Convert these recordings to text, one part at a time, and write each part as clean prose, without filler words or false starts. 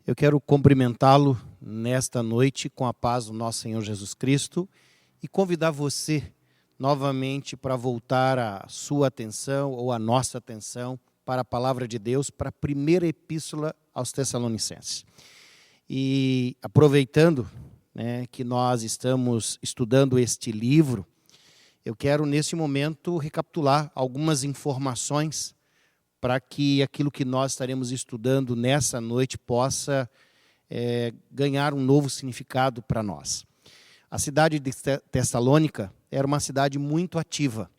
Eu quero cumprimentá-lo nesta noite com a paz do nosso Senhor Jesus Cristo e convidar você novamente para voltar a sua atenção ou a nossa atenção para a palavra de Deus, para a primeira epístola aos Tessalonicenses. E aproveitando, que nós estamos estudando este livro, eu quero nesse momento recapitular algumas informações para que aquilo que nós estaremos estudando nessa noite possa ganhar um novo significado para nós. A cidade de Tessalônica era uma cidade muito ativa,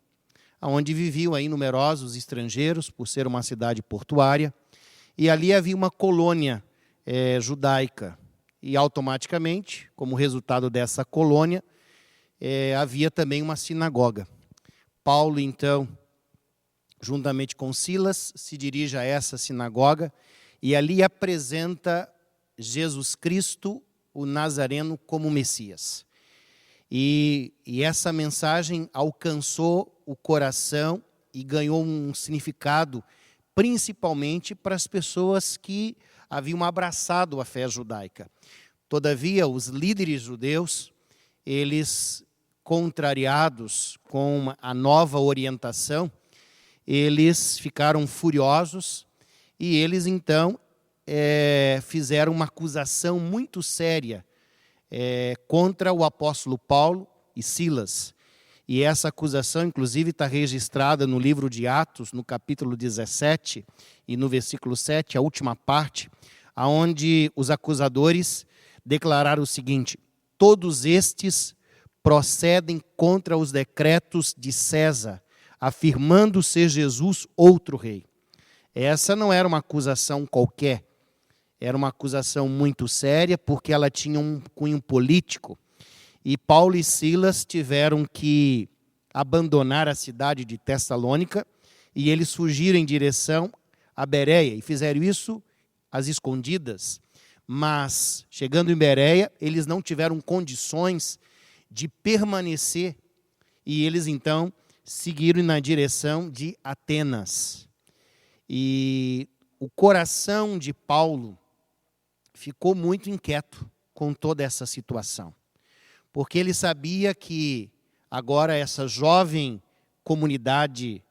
onde viviam aí numerosos estrangeiros, por ser uma cidade portuária, e ali havia uma colônia judaica. E automaticamente, como resultado dessa colônia, havia também uma sinagoga. Paulo, então, juntamente com Silas, se dirige a essa sinagoga e ali apresenta Jesus Cristo, o Nazareno, como Messias. E essa mensagem alcançou o coração e ganhou um significado, principalmente para as pessoas que haviam abraçado a fé judaica. Todavia, os líderes judeus, eles, contrariados com a nova orientação, eles ficaram furiosos e eles, então, fizeram uma acusação muito séria contra o apóstolo Paulo e Silas. E essa acusação, inclusive, está registrada no livro de Atos, no capítulo 17 e no versículo 7, a última parte, onde os acusadores declararam o seguinte: todos estes procedem contra os decretos de César, afirmando ser Jesus outro rei. Essa não era uma acusação qualquer, era uma acusação muito séria, porque ela tinha um cunho político. E Paulo e Silas tiveram que abandonar a cidade de Tessalônica e eles fugiram em direção a Bereia, e fizeram isso às escondidas. Mas, chegando em Bereia, eles não tiveram condições de permanecer, e eles, então, seguiram na direção de Atenas. E o coração de Paulo ficou muito inquieto com toda essa situação, porque ele sabia que agora essa jovem comunidade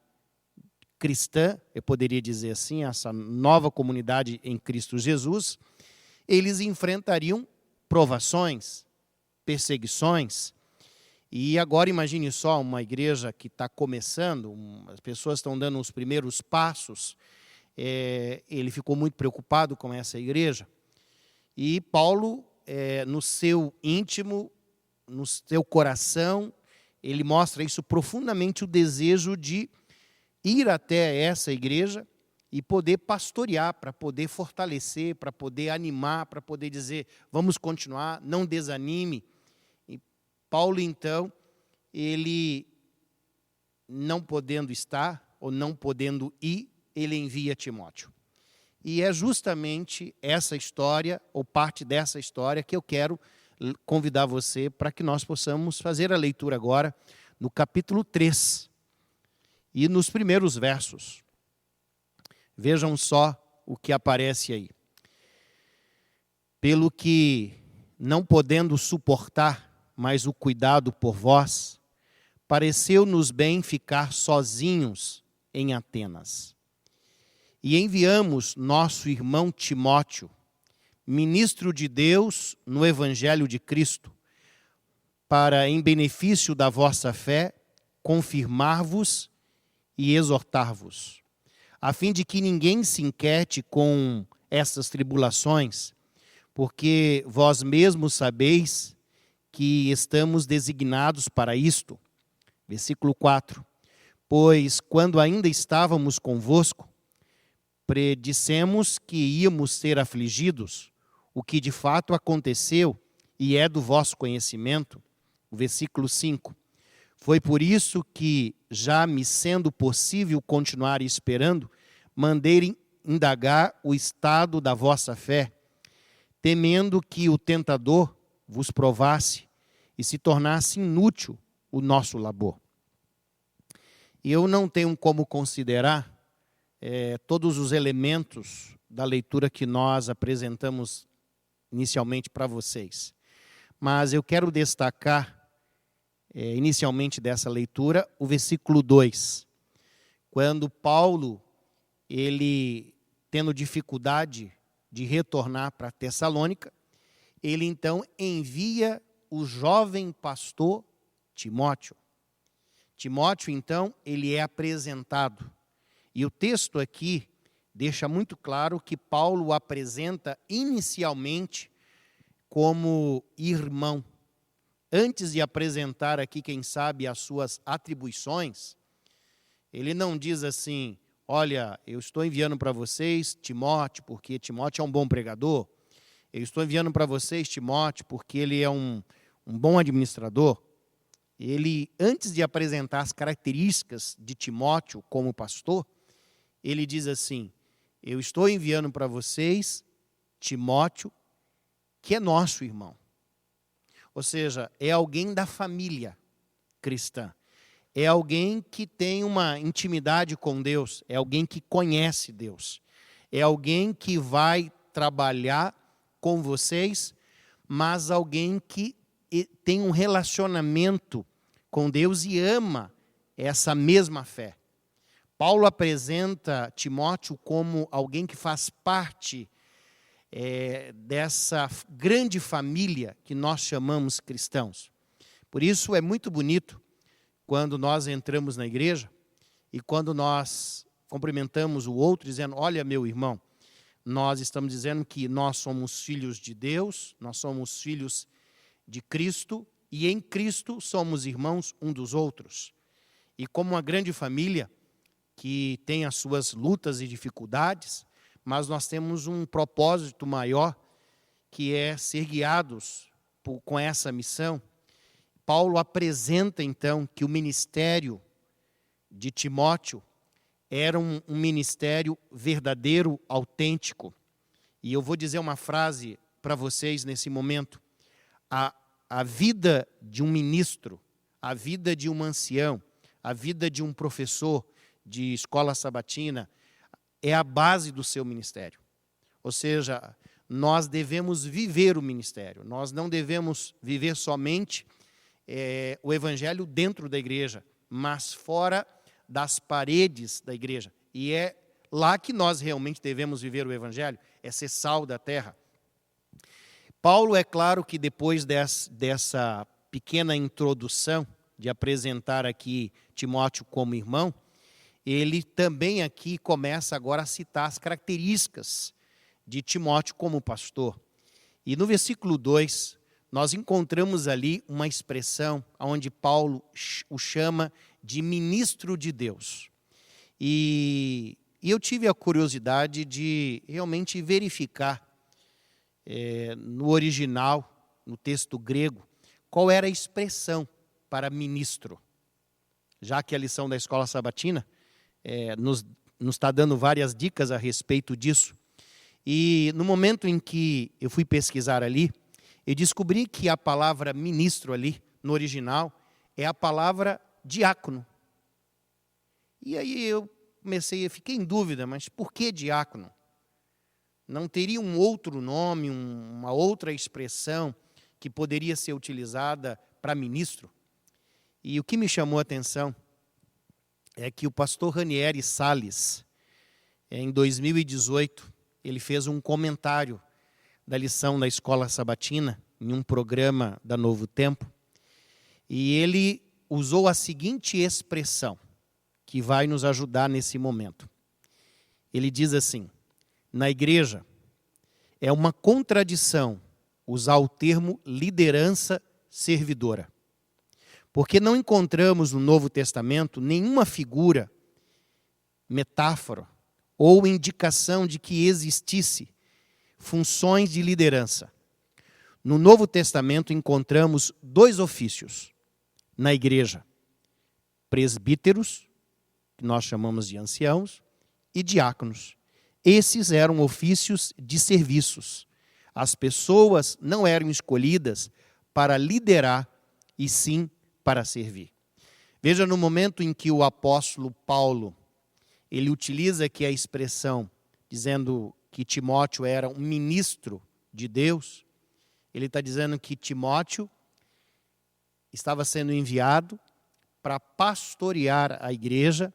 cristã, eu poderia dizer assim, essa nova comunidade em Cristo Jesus, eles enfrentariam provações, perseguições. E agora imagine só uma igreja que está começando, as pessoas estão dando os primeiros passos, ele ficou muito preocupado com essa igreja. E Paulo, no seu íntimo, no seu coração, ele mostra isso profundamente, o desejo de ir até essa igreja e poder pastorear, para poder fortalecer, para poder animar, para poder dizer, vamos continuar, não desanime. Paulo, então, ele, não podendo estar, ou não podendo ir, ele envia Timóteo. E é justamente essa história, ou parte dessa história, que eu quero convidar você para que nós possamos fazer a leitura agora, no capítulo 3, e nos primeiros versos. Vejam só o que aparece aí. Pelo que, não podendo suportar mais o cuidado por vós, pareceu-nos bem ficar sozinhos em Atenas. E enviamos nosso irmão Timóteo, ministro de Deus no Evangelho de Cristo, para, em benefício da vossa fé, confirmar-vos e exortar-vos, a fim de que ninguém se inquiete com essas tribulações, porque vós mesmos sabeis que estamos designados para isto. Versículo 4. Pois, quando ainda estávamos convosco, predissemos que íamos ser afligidos, o que de fato aconteceu e é do vosso conhecimento. O versículo 5. Foi por isso que, já me sendo possível continuar esperando, mandei indagar o estado da vossa fé, temendo que o tentador vos provasse e se tornasse inútil o nosso labor. E eu não tenho como considerar todos os elementos da leitura que nós apresentamos inicialmente para vocês. Mas eu quero destacar, inicialmente dessa leitura, o versículo 2. Quando Paulo, ele tendo dificuldade de retornar para Tessalônica, ele então envia o jovem pastor Timóteo. Timóteo, então, ele é apresentado. E o texto aqui deixa muito claro que Paulo o apresenta inicialmente como irmão. Antes de apresentar aqui, quem sabe, as suas atribuições, ele não diz assim: olha, eu estou enviando para vocês Timóteo, porque Timóteo é um bom pregador. Eu estou enviando para vocês Timóteo, porque ele é um bom administrador. Ele, antes de apresentar as características de Timóteo como pastor, ele diz assim: eu estou enviando para vocês Timóteo, que é nosso irmão. Ou seja, é alguém da família cristã. É alguém que tem uma intimidade com Deus. É alguém que conhece Deus. É alguém que vai trabalhar com vocês, mas alguém que tem um relacionamento com Deus e ama essa mesma fé. Paulo apresenta Timóteo como alguém que faz parte dessa grande família que nós chamamos cristãos. Por isso é muito bonito quando nós entramos na igreja e quando nós cumprimentamos o outro dizendo: olha, meu irmão, nós estamos dizendo que nós somos filhos de Deus, nós somos filhos de Cristo e em Cristo somos irmãos um dos outros. E como uma grande família que tem as suas lutas e dificuldades, mas nós temos um propósito maior, que é ser guiados com essa missão. Paulo apresenta, então, que o ministério de Timóteo era um ministério verdadeiro, autêntico. E eu vou dizer uma frase para vocês nesse momento. A vida de um ministro, a vida de um ancião, a vida de um professor de escola sabatina é a base do seu ministério. Ou seja, nós devemos viver o ministério. Nós não devemos viver somente o evangelho dentro da igreja, mas fora das paredes da igreja. E é lá que nós realmente devemos viver o evangelho, é ser sal da terra. Paulo, é claro que depois dessa pequena introdução, de apresentar aqui Timóteo como irmão, ele também aqui começa agora a citar as características de Timóteo como pastor. E no versículo 2, nós encontramos ali uma expressão onde Paulo o chama de ministro de Deus. E eu tive a curiosidade de realmente verificar no original, no texto grego, qual era a expressão para ministro. Já que a lição da escola sabatina nos está dando várias dicas a respeito disso. E no momento em que eu fui pesquisar ali, eu descobri que a palavra ministro ali, no original, é a palavra diácono. E aí eu fiquei em dúvida, mas por que diácono? Não teria um outro nome, uma outra expressão que poderia ser utilizada para ministro? E o que me chamou a atenção é que o pastor Ranieri Salles, em 2018, ele fez um comentário da lição da escola sabatina, em um programa da Novo Tempo, e ele usou a seguinte expressão, que vai nos ajudar nesse momento. Ele diz assim: na igreja é uma contradição usar o termo liderança servidora, porque não encontramos no Novo Testamento nenhuma figura, metáfora ou indicação de que existisse funções de liderança. No Novo Testamento encontramos dois ofícios na igreja: presbíteros, que nós chamamos de anciãos, e diáconos. Esses eram ofícios de serviços. As pessoas não eram escolhidas para liderar, e sim para servir. Veja, no momento em que o apóstolo Paulo, ele utiliza aqui a expressão dizendo que Timóteo era um ministro de Deus. Ele está dizendo que Timóteo estava sendo enviado para pastorear a igreja,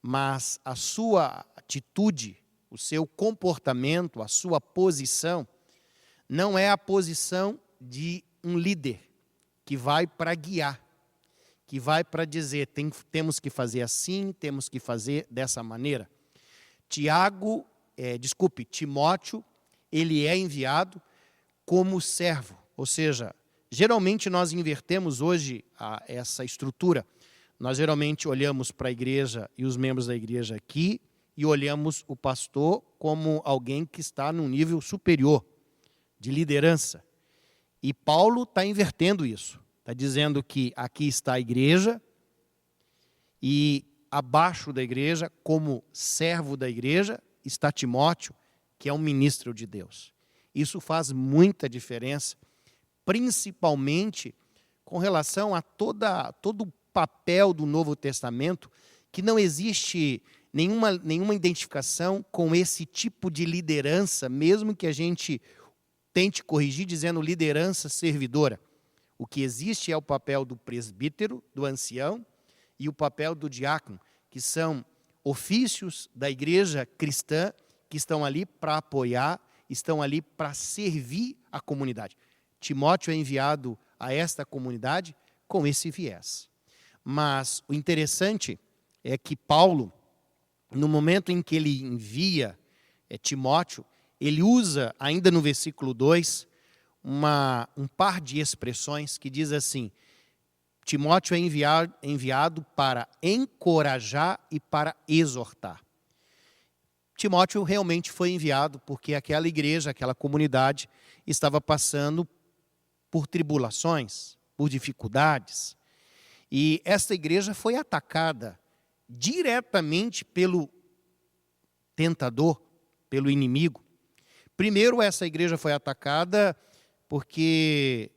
mas a sua atitude, o seu comportamento, a sua posição, não é a posição de um líder que vai para guiar, que vai para dizer, temos que fazer assim, temos que fazer dessa maneira. Timóteo, ele é enviado como servo, ou seja, geralmente nós invertemos hoje essa estrutura. Nós geralmente olhamos para a igreja e os membros da igreja aqui e olhamos o pastor como alguém que está num nível superior de liderança. E Paulo está invertendo isso. Está dizendo que aqui está a igreja e abaixo da igreja, como servo da igreja, está Timóteo, que é um ministro de Deus. Isso faz muita diferença, principalmente com relação a todo o papel do Novo Testamento, que não existe nenhuma identificação com esse tipo de liderança, mesmo que a gente tente corrigir dizendo liderança servidora. O que existe é o papel do presbítero, do ancião, e o papel do diácono, que são ofícios da igreja cristã que estão ali para apoiar, estão ali para servir a comunidade. Timóteo é enviado a esta comunidade com esse viés. Mas o interessante é que Paulo, no momento em que ele envia Timóteo, ele usa, ainda no versículo 2, um par de expressões que diz assim: Timóteo é enviado para encorajar e para exortar. Timóteo realmente foi enviado porque aquela igreja, aquela comunidade, estava passando por tribulações, por dificuldades. E esta igreja foi atacada diretamente pelo tentador, pelo inimigo. Primeiro, essa igreja foi atacada porque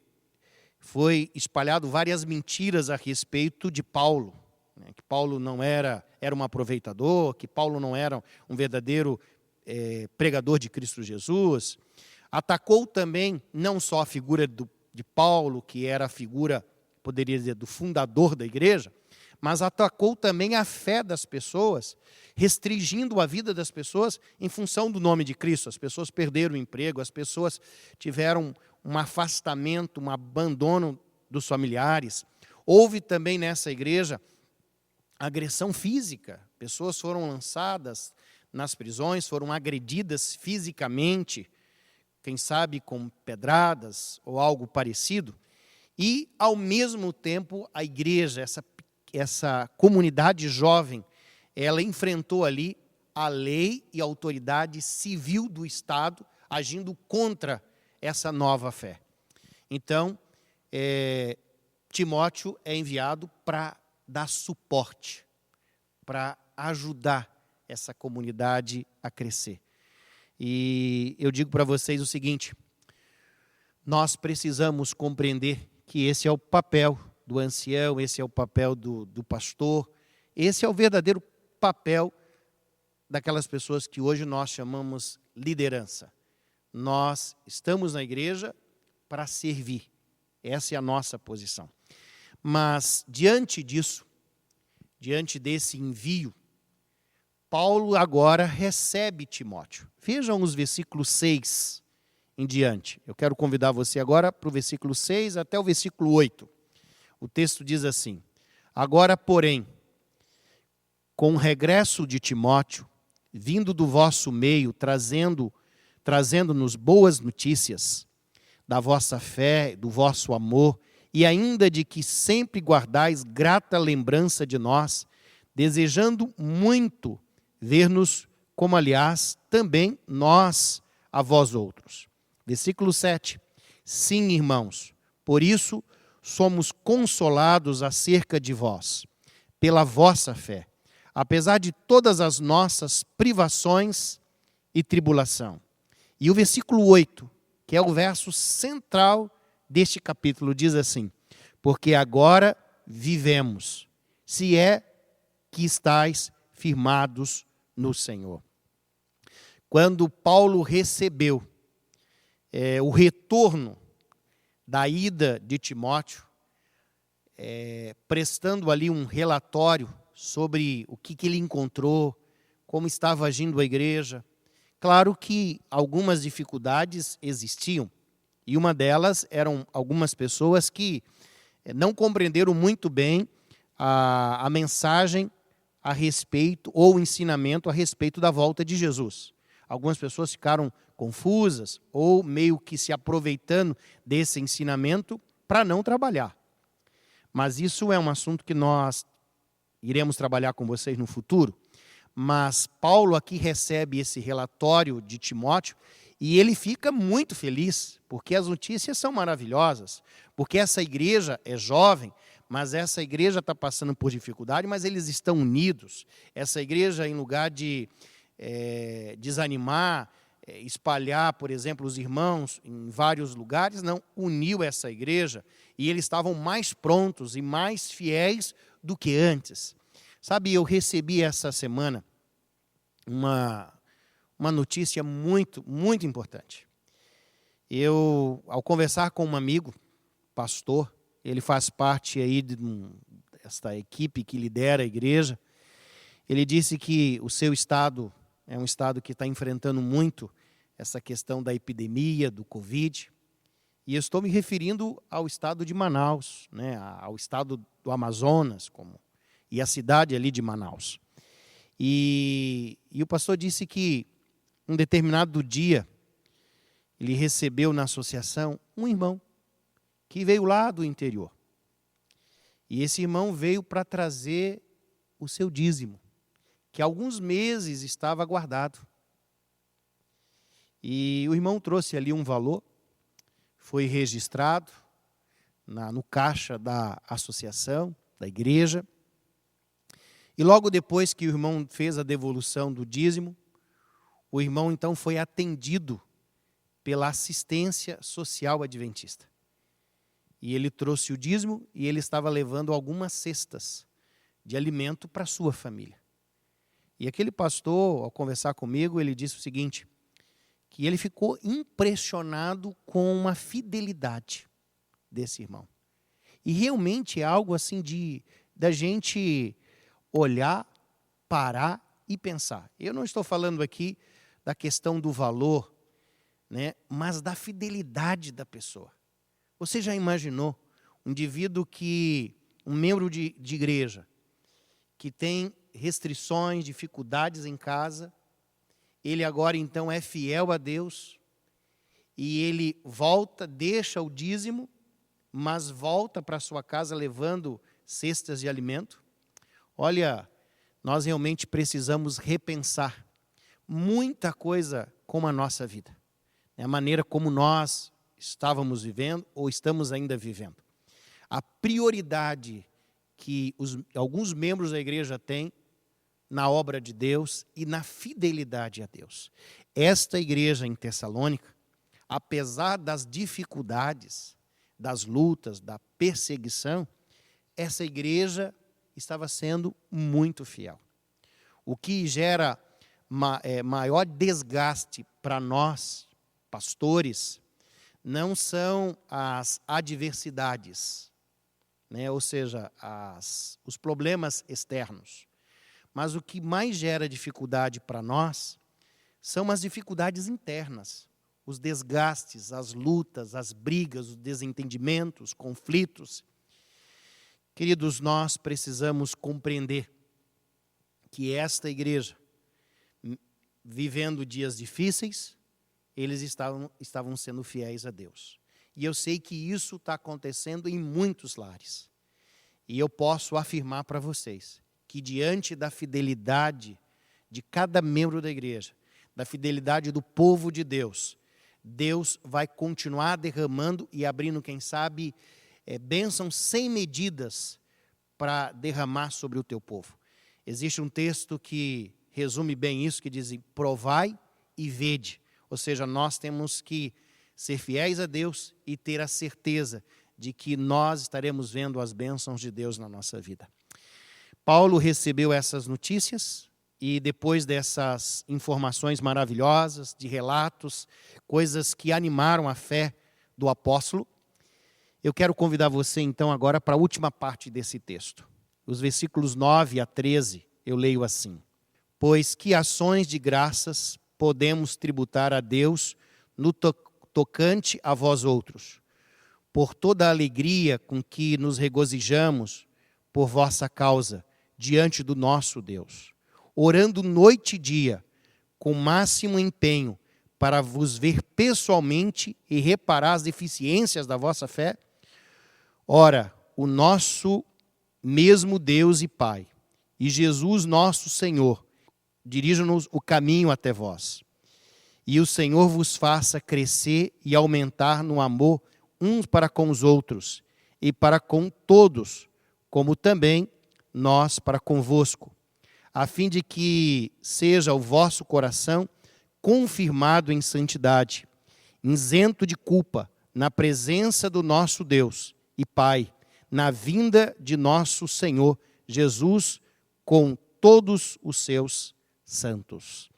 foi espalhado várias mentiras a respeito de Paulo, né? Que Paulo não era um aproveitador, que Paulo não era um verdadeiro pregador de Cristo Jesus. Atacou também não só a figura de Paulo, que era a figura, poderia dizer, do fundador da igreja, mas atacou também a fé das pessoas, restringindo a vida das pessoas em função do nome de Cristo. As pessoas perderam o emprego, as pessoas tiveram um afastamento, um abandono dos familiares. Houve também nessa igreja agressão física. Pessoas foram lançadas nas prisões, foram agredidas fisicamente, quem sabe com pedradas ou algo parecido. E, ao mesmo tempo, a igreja, essa comunidade jovem, ela enfrentou ali a lei e a autoridade civil do Estado, agindo contra essa nova fé. Então, Timóteo é enviado para dar suporte, para ajudar essa comunidade a crescer. E eu digo para vocês o seguinte: nós precisamos compreender que esse é o papel do ancião, esse é o papel do pastor, esse é o verdadeiro papel daquelas pessoas que hoje nós chamamos liderança. Nós estamos na igreja para servir. Essa é a nossa posição. Mas, diante disso, diante desse envio, Paulo agora recebe Timóteo. Vejam os versículos 6 em diante. Eu quero convidar você agora para o versículo 6 até o versículo 8. O texto diz assim: agora, porém, com o regresso de Timóteo, vindo do vosso meio, trazendo-nos boas notícias da vossa fé, do vosso amor, e ainda de que sempre guardais grata lembrança de nós, desejando muito ver-nos, como aliás também nós a vós outros. Versículo 7. Sim, irmãos, por isso somos consolados acerca de vós, pela vossa fé, apesar de todas as nossas privações e tribulação. E o versículo 8, que é o verso central deste capítulo, diz assim: porque agora vivemos, se é que estáis firmados no Senhor. Quando Paulo recebeu o retorno da ida de Timóteo, prestando ali um relatório sobre o que ele encontrou, como estava agindo a igreja. Claro que algumas dificuldades existiam, e uma delas eram algumas pessoas que não compreenderam muito bem a mensagem a respeito, ou o ensinamento a respeito da volta de Jesus. Algumas pessoas ficaram confusas, ou meio que se aproveitando desse ensinamento para não trabalhar. Mas isso é um assunto que nós iremos trabalhar com vocês no futuro. Mas Paulo aqui recebe esse relatório de Timóteo e ele fica muito feliz, porque as notícias são maravilhosas, porque essa igreja é jovem, mas essa igreja está passando por dificuldade, mas eles estão unidos. Essa igreja, em lugar de desanimar, espalhar, por exemplo, os irmãos em vários lugares, não, uniu essa igreja e eles estavam mais prontos e mais fiéis do que antes. Sabe, eu recebi essa semana uma notícia muito, muito importante. Eu, ao conversar com um amigo, pastor, ele faz parte aí desta equipe que lidera a igreja, ele disse que o seu estado é um estado que está enfrentando muito essa questão da epidemia, do Covid. E eu estou me referindo ao estado de Manaus, né, ao estado do Amazonas, e a cidade ali de Manaus. E o pastor disse que, um determinado dia, ele recebeu na associação um irmão que veio lá do interior. E esse irmão veio para trazer o seu dízimo, que há alguns meses estava guardado. E o irmão trouxe ali um valor, foi registrado no caixa da associação, da igreja. E logo depois que o irmão fez a devolução do dízimo, o irmão então foi atendido pela assistência social adventista. E ele trouxe o dízimo e ele estava levando algumas cestas de alimento para a sua família. E aquele pastor, ao conversar comigo, ele disse o seguinte, que ele ficou impressionado com a fidelidade desse irmão. E realmente é algo assim da gente olhar, parar e pensar. Eu não estou falando aqui da questão do valor, né, mas da fidelidade da pessoa. Você já imaginou um indivíduo um membro de igreja, que tem restrições, dificuldades em casa, ele agora então é fiel a Deus, e ele volta, deixa o dízimo, mas volta para sua casa levando cestas de alimento? Olha, nós realmente precisamos repensar muita coisa com a nossa vida, a maneira como nós estávamos vivendo ou estamos ainda vivendo. A prioridade que alguns membros da igreja têm na obra de Deus e na fidelidade a Deus. Esta igreja em Tessalônica, apesar das dificuldades, das lutas, da perseguição, essa igreja estava sendo muito fiel. O que gera maior desgaste para nós, pastores, não são as adversidades, né? Ou seja, os problemas externos. Mas o que mais gera dificuldade para nós são as dificuldades internas, os desgastes, as lutas, as brigas, os desentendimentos, os conflitos. Queridos, nós precisamos compreender que esta igreja, vivendo dias difíceis, eles estavam sendo fiéis a Deus. E eu sei que isso está acontecendo em muitos lares. E eu posso afirmar para vocês que diante da fidelidade de cada membro da igreja, da fidelidade do povo de Deus, Deus vai continuar derramando e abrindo, quem sabe, bênçãos sem medidas para derramar sobre o teu povo. Existe um texto que resume bem isso, que diz, provai e vede. Ou seja, nós temos que ser fiéis a Deus e ter a certeza de que nós estaremos vendo as bênçãos de Deus na nossa vida. Paulo recebeu essas notícias e depois dessas informações maravilhosas, de relatos, coisas que animaram a fé do apóstolo, eu quero convidar você então agora para a última parte desse texto. Os versículos 9 a 13, eu leio assim: Pois que ações de graças podemos tributar a Deus no tocante a vós outros, por toda a alegria com que nos regozijamos por vossa causa diante do nosso Deus, orando noite e dia, com máximo empenho, para vos ver pessoalmente e reparar as deficiências da vossa fé? Ora, o nosso mesmo Deus e Pai, e Jesus nosso Senhor, dirija-nos o caminho até vós. E o Senhor vos faça crescer e aumentar no amor uns para com os outros, e para com todos, como também nós para convosco, a fim de que seja o vosso coração confirmado em santidade, isento de culpa, na presença do nosso Deus e Pai, na vinda de nosso Senhor Jesus, com todos os seus santos.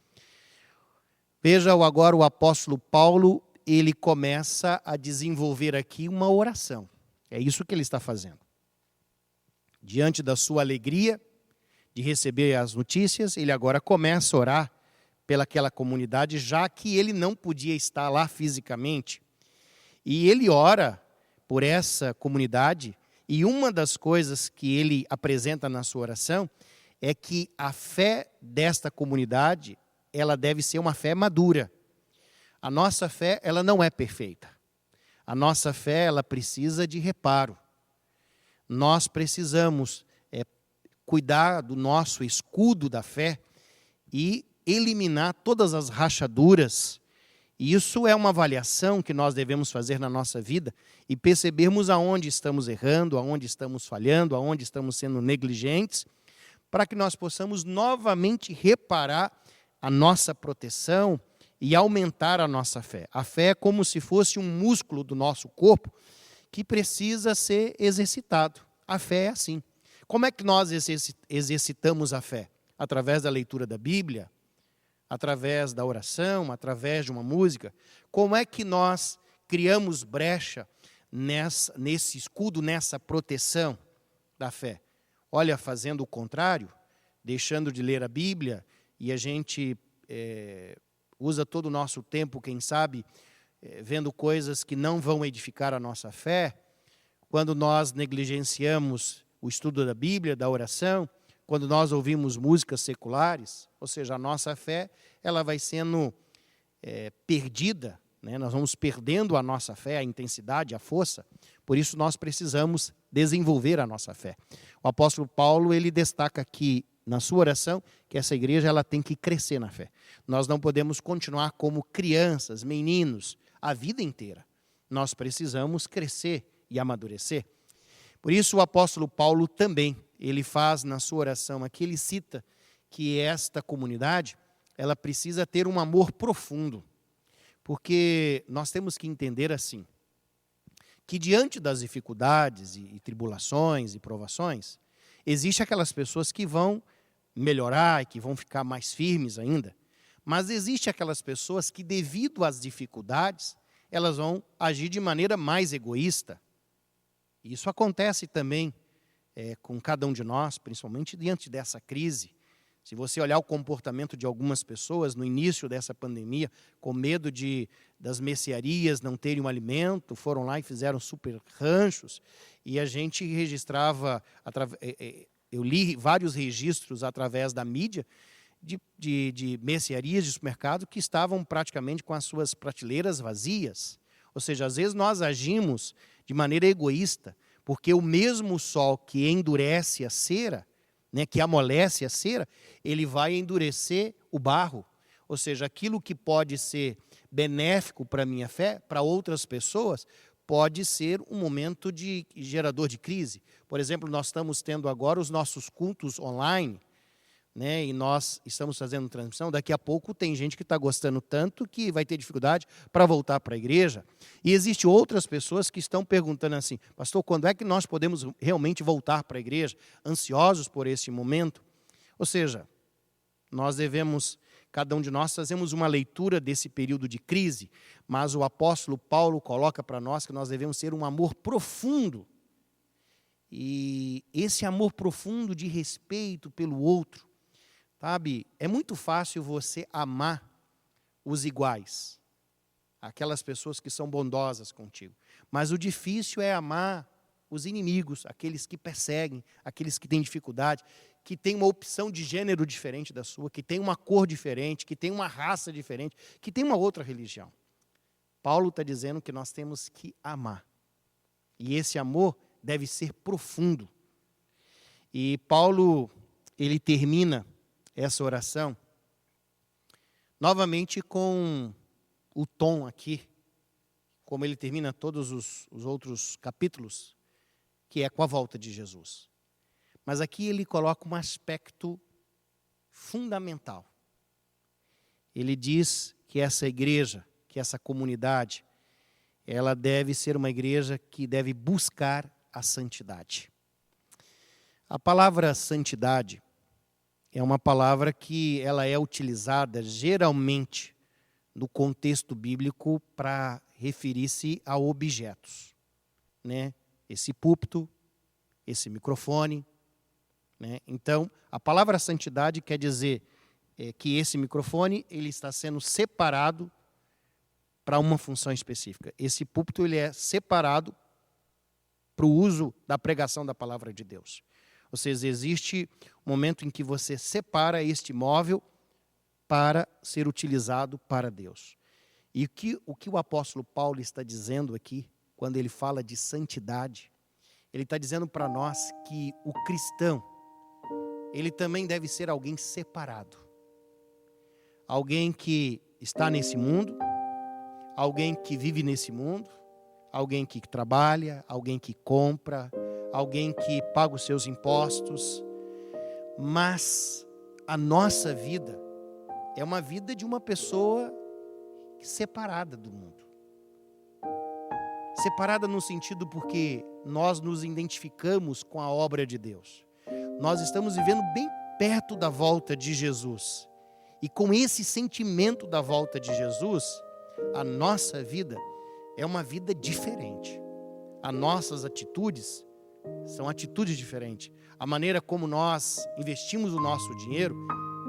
Veja agora o apóstolo Paulo, ele começa a desenvolver aqui uma oração. É isso que ele está fazendo. Diante da sua alegria de receber as notícias, ele agora começa a orar pelaquela comunidade, já que ele não podia estar lá fisicamente. E ele ora por essa comunidade, e uma das coisas que ele apresenta na sua oração é que a fé desta comunidade, ela deve ser uma fé madura. A nossa fé, ela não é perfeita. A nossa fé, ela precisa de reparo. Nós precisamos cuidar do nosso escudo da fé e eliminar todas as rachaduras. E isso é uma avaliação que nós devemos fazer na nossa vida e percebermos aonde estamos errando, aonde estamos falhando, aonde estamos sendo negligentes, para que nós possamos novamente reparar a nossa proteção e aumentar a nossa fé. A fé é como se fosse um músculo do nosso corpo que precisa ser exercitado. A fé é assim. Como é que nós exercitamos a fé? Através da leitura da Bíblia, através da oração, através de uma música. Como é que nós criamos brecha nesse escudo, nessa proteção da fé? Olha, fazendo o contrário, deixando de ler a Bíblia, e a gente usa todo o nosso tempo, quem sabe, vendo coisas que não vão edificar a nossa fé, quando nós negligenciamos o estudo da Bíblia, da oração, quando nós ouvimos músicas seculares, ou seja, a nossa fé, ela vai sendo perdida, né? Nós vamos perdendo a nossa fé, a intensidade, a força, por isso nós precisamos desenvolver a nossa fé. O apóstolo Paulo, ele destaca aqui na sua oração que essa igreja ela tem que crescer na fé. Nós não podemos continuar como crianças, meninos, a vida inteira. Nós precisamos crescer e amadurecer. Por isso o apóstolo Paulo também, ele faz na sua oração aqui, ele cita que esta comunidade, ela precisa ter um amor profundo. Porque nós temos que entender assim, que diante das dificuldades e tribulações e provações, existem aquelas pessoas que vão melhorar e que vão ficar mais firmes ainda, mas existem aquelas pessoas que, devido às dificuldades, elas vão agir de maneira mais egoísta. Isso acontece também com cada um de nós, principalmente diante dessa crise. Se você olhar o comportamento de algumas pessoas no início dessa pandemia, com medo das mercearias não terem um alimento, foram lá e fizeram super ranchos, e a gente registrava, eu li vários registros através da mídia, de mercearias de supermercado que estavam praticamente com as suas prateleiras vazias. Ou seja, às vezes nós agimos de maneira egoísta, porque o mesmo sol que endurece a cera, né, que amolece a cera, ele vai endurecer o barro. Ou seja, aquilo que pode ser benéfico para a minha fé, para outras pessoas, pode ser um momento gerador de crise. Por exemplo, nós estamos tendo agora os nossos cultos online, né, e nós estamos fazendo transmissão. Daqui a pouco tem gente que está gostando tanto que vai ter dificuldade para voltar para a igreja. E existem outras pessoas que estão perguntando assim: pastor, quando é que nós podemos realmente voltar para a igreja? Ansiosos por esse momento. Ou seja, Nós devemos, cada um de nós, fazemos uma leitura desse período de crise, mas o apóstolo Paulo coloca para nós que nós devemos ter um amor profundo. E esse amor profundo de respeito pelo outro, sabe? É muito fácil você amar os iguais, aquelas pessoas que são bondosas contigo. Mas o difícil é amar os inimigos, aqueles que perseguem, aqueles que têm dificuldade, que têm uma opção de gênero diferente da sua, que têm uma cor diferente, que têm uma raça diferente, que têm uma outra religião. Paulo está dizendo que nós temos que amar. E esse amor deve ser profundo. E Paulo, ele termina essa oração novamente com o tom aqui, como ele termina todos os outros capítulos, que é com a volta de Jesus. Mas aqui ele coloca um aspecto fundamental. Ele diz que essa igreja, que essa comunidade, ela deve ser uma igreja que deve buscar a santidade. A palavra santidade é uma palavra que ela é utilizada geralmente no contexto bíblico para referir-se a objetos, né? Esse púlpito, esse microfone, né? Então, a palavra santidade quer dizer que esse microfone ele está sendo separado para uma função específica. Esse púlpito ele é separado para o uso da pregação da palavra de Deus. Ou seja, existe um momento em que você separa este móvel para ser utilizado para Deus. E o que o apóstolo Paulo está dizendo aqui, quando ele fala de santidade, ele está dizendo para nós que o cristão, ele também deve ser alguém separado. Alguém que está nesse mundo, alguém que vive nesse mundo, alguém que trabalha, alguém que compra, alguém que paga os seus impostos, mas a nossa vida é uma vida de uma pessoa separada do mundo. Separada no sentido porque nós nos identificamos com a obra de Deus. Nós estamos vivendo bem perto da volta de Jesus. E com esse sentimento da volta de Jesus, a nossa vida é uma vida diferente. As nossas atitudes são atitudes diferentes. A maneira como nós investimos o nosso dinheiro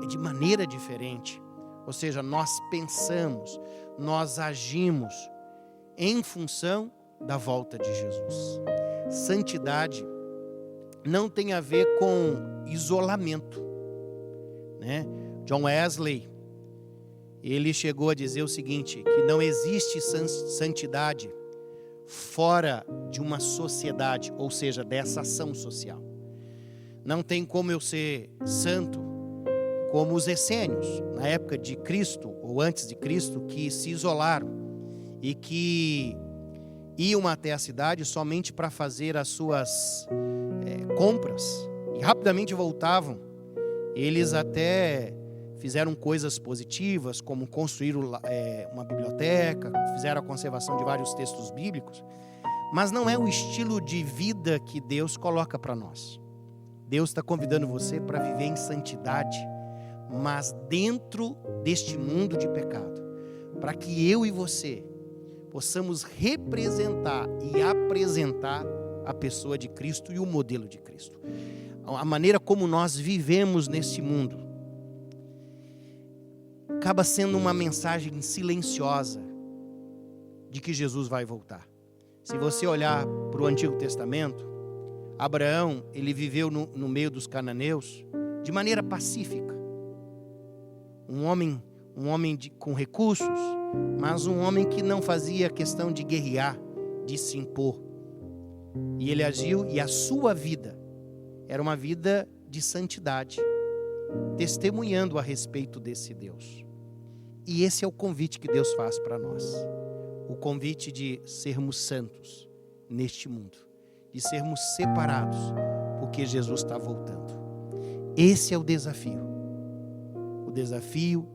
é de maneira diferente. Ou seja, nós pensamos, nós agimos em função da volta de Jesus. Santidade não tem a ver com isolamento, né? John Wesley, ele chegou a dizer o seguinte, que não existe santidade fora de uma sociedade, ou seja, dessa ação social. Não tem como eu ser santo como os essênios, na época de Cristo, ou antes de Cristo, que se isolaram e que iam até a cidade somente para fazer as suas compras e rapidamente voltavam. Eles até fizeram coisas positivas, como construir uma biblioteca, fizeram a conservação de vários textos bíblicos, mas não é o estilo de vida que Deus coloca para nós. Deus está convidando você para viver em santidade, mas dentro deste mundo de pecado, para que eu e você possamos representar e apresentar a pessoa de Cristo e o modelo de Cristo. A maneira como nós vivemos nesse mundo acaba sendo uma mensagem silenciosa de que Jesus vai voltar. Se você olhar para o Antigo Testamento, Abraão, ele viveu no meio dos cananeus de maneira pacífica. Um homem com recursos, mas um homem que não fazia questão de guerrear, de se impor. E ele agiu, e a sua vida era uma vida de santidade, testemunhando a respeito desse Deus. E esse é o convite que Deus faz para nós. O convite de sermos santos neste mundo, de sermos separados, porque Jesus está voltando. Esse é o desafio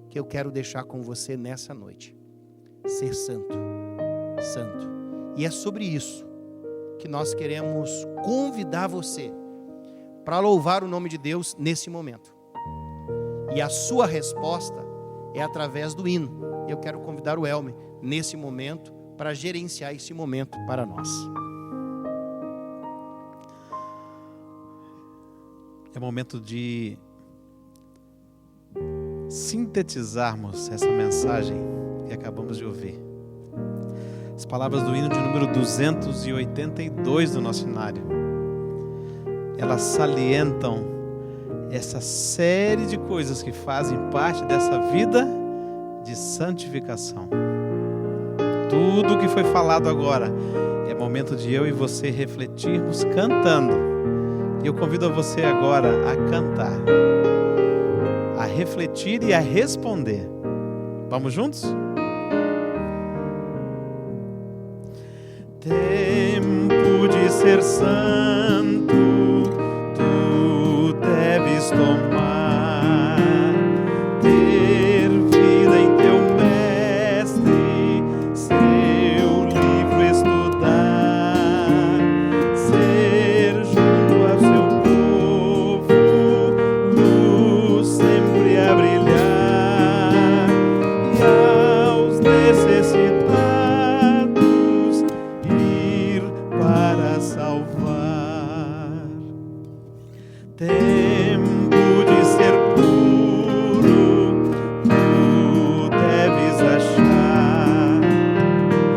que eu quero deixar com você nessa noite. Ser santo, santo. E é sobre isso que nós queremos convidar você para louvar o nome de Deus nesse momento. E a sua resposta é através do hino. Eu quero convidar o Elmer, nesse momento, para gerenciar esse momento para nós. É momento de sintetizarmos essa mensagem que acabamos de ouvir. As palavras do hino de número 282 do nosso cenário, elas salientam essa série de coisas que fazem parte dessa vida de santificação. Tudo o que foi falado agora é momento de eu e você refletirmos cantando. E eu convido a você agora a cantar, a refletir e a responder. Vamos juntos? Tempo de ser santo, tu deves tomar, ter vida em teu mestre, seu livro estudar, ser junto ao seu povo, luz sempre a brilhar, e aos necessitados ir para salvar. Tempo de ser puro, tu deves achar,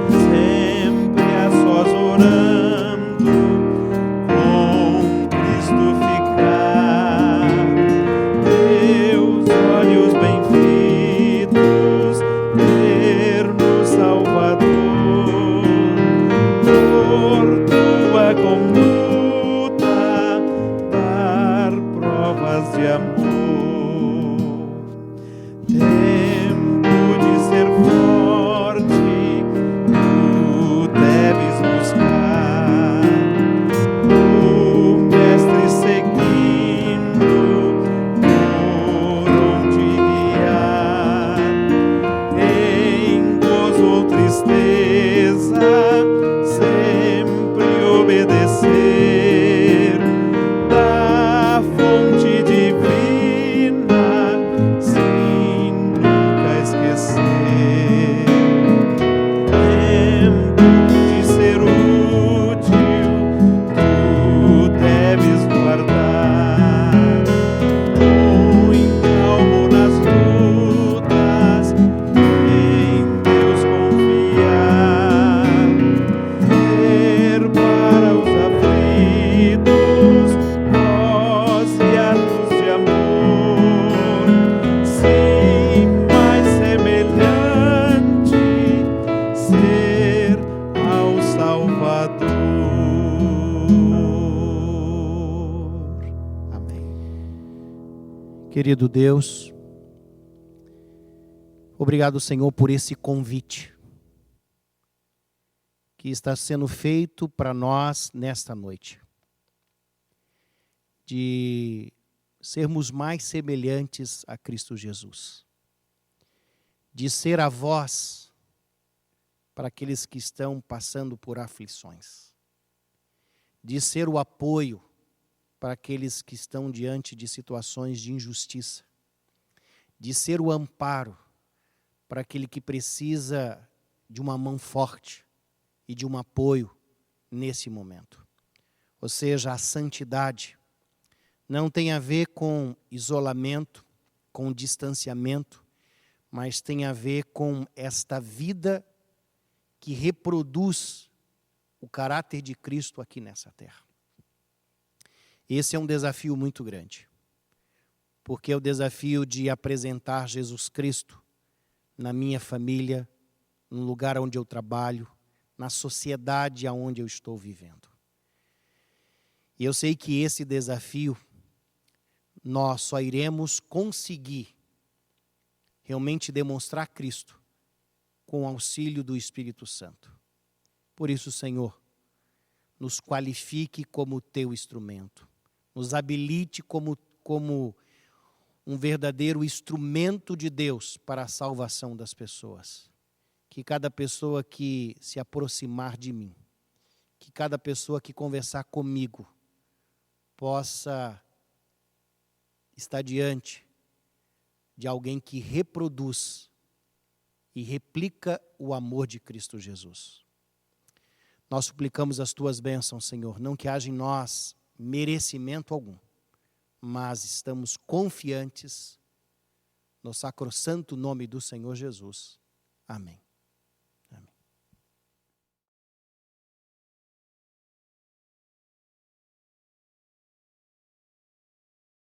sempre a sós orando, com Cristo ficar. Teus olhos bem fitos, ver no Salvador, por tua conduta, dar provas de amor. Tempo de ser forte, tu deves buscar, o Mestre seguindo, por onde guiar, em gozo ou tristeza, sempre obedecer, da fonte divina, sem nunca esquecer. Tempo de ser útil, tu deves guardar, muito calmo nas lutas, em Deus confiar, ter para os aflitos voz e atos de amor, sim, mais semelhante, ser ao Salvador. Amém. Querido Deus, obrigado, Senhor, por esse convite que está sendo feito para nós nesta noite, de sermos mais semelhantes a Cristo Jesus, de ser a voz para aqueles que estão passando por aflições, de ser o apoio para aqueles que estão diante de situações de injustiça, de ser o amparo para aquele que precisa de uma mão forte e de um apoio nesse momento. Ou seja, a santidade não tem a ver com isolamento, com distanciamento, mas tem a ver com esta vida que reproduz o caráter de Cristo aqui nessa terra. Esse é um desafio muito grande, porque é o desafio de apresentar Jesus Cristo na minha família, no lugar onde eu trabalho, na sociedade aonde eu estou vivendo. E eu sei que esse desafio nós só iremos conseguir realmente demonstrar Cristo com o auxílio do Espírito Santo. Por isso, Senhor, nos qualifique como teu instrumento, nos habilite como um verdadeiro instrumento de Deus para a salvação das pessoas. Que cada pessoa que se aproximar de mim, que cada pessoa que conversar comigo, possa estar diante de alguém que reproduz e replica o amor de Cristo Jesus. Nós suplicamos as tuas bênçãos, Senhor, não que haja em nós merecimento algum, mas estamos confiantes no sacrossanto nome do Senhor Jesus. Amém.